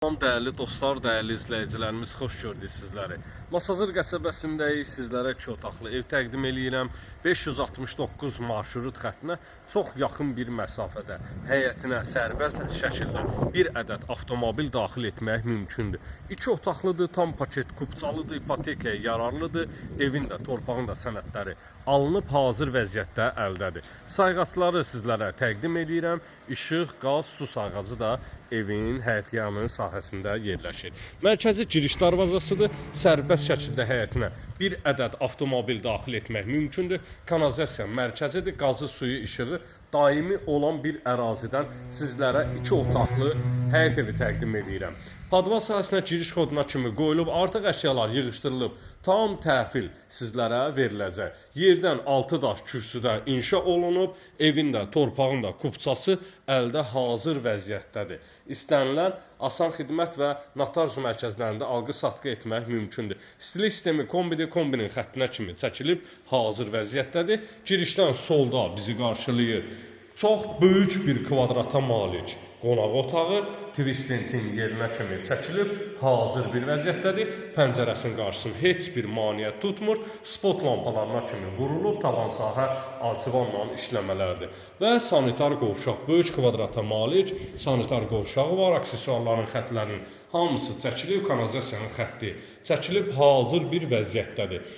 Salam dəyərli dostlar, dəyərli izləyicilərimiz, xoş gördük sizləri. Masazır qəsəbəsindəyik, sizlərə 2 otaqlı ev təqdim eləyirəm. 569 marşrut xəttinə çox yaxın bir məsafədə həyətinə sərbəst şəkildə bir ədəd avtomobil daxil etmək mümkündür. 2 otaqlıdır, tam paket kupçalıdır, ipotekaya yararlıdır. Evin də, torpağın da sənədləri alınıb hazır vəziyyətdə əldədir. Sayğacları sizlərə təqdim eləyirəm. İşıq, qaz, su sayğacı da evin həyətyanı sahəsində yerləşir. Mərkəzi giriş darvazasıdır. Sərbəst şəkildə həyətinə bir ədəd avtomobil daxil etmək mümkündür. Kanalizasiya mərkəzidir. Qazı, suyu, işığı daimi olan bir ərazidən sizlərə 2 otaqlı həyət evi təqdim edirəm. Padval sahəsinə giriş koduna kimi qoyulub, artıq əşyalar yığışdırılıb, tam təhvil sizlərə veriləcək. Yerdən 6 daş kürsüdə inşa olunub, evin də, torpağın da kupçası əldə hazır vəziyyətdədir. İstənilən asan xidmət və notar mərkəzlərində alqı-satqı etmək mümkündür. Stilik sistemi kombidir, kombinin xəttinə kimi çəkilib hazır vəziyyətdədir. Girişdən solda bizi qarşılayır çox böyük bir kvadrata malik qonaq otağı, tvistintin yerinə kimi çəkilib hazır bir vəziyyətdədir. Pəncərəsinin qarşısını heç bir maneət tutmur. Spot lampalarına kimi vurulub, tavan sahə alçıvanla işləmələrdir. Və sanitar qovşaq, böyük kvadrata malik sanitar qovşağı var. Aksesuarların xətlərinin hamısı çəkilib, kanalizasiyanın xətti çəkilib hazır bir vəziyyətdədir.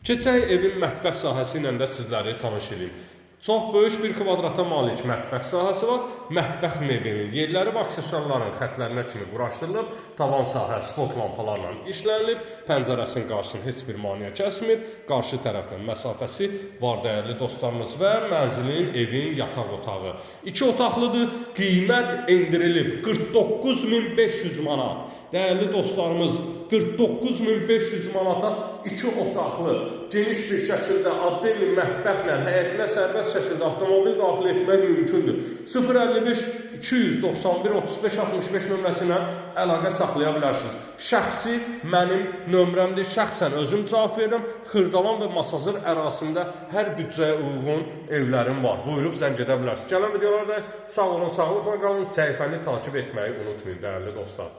Keçək evin mətbəx sahəsi ilə də sizləri tanış edeyim. Çox böyük bir kvadrata malik mətbəx sahəsi var. Mətbəx mebelinin yerləri və aksesuarların xətlərinə kimi quraşdırılıb. Tavan sahə spot lampalarla işlənilib. Pəncərəsinin qarşısını heç bir maneə kəsmir. Qarşı tərəfdən məsafəsi var dəyərli dostlarımız və mənzilin, evin yataq otağı. 2 otaqlıdır. Qiymət endirilib 49.500 manat. Dəyərli dostlarımız, 49.500 manata 2 otaqlı, geniş bir şəkildə adlı mətbəxlə həyətinə sərbəst şəkildə avtomobil daxil etmək mümkündür. 055 291 35 65 nömrəsinə əlaqə saxlaya bilərsiniz. Şəxsi mənim nömrəmdir, şəxsən özüm cavab verirəm. Xırdalan və Masazır ərazisində hər büdcəyə uyğun evlərim var. Buyurub zəng edə bilərsiniz. Gələn videolarda sağ olun, sağlıqla qalın, səhifəni takib etməyi unutmayın dəyərli dostlar.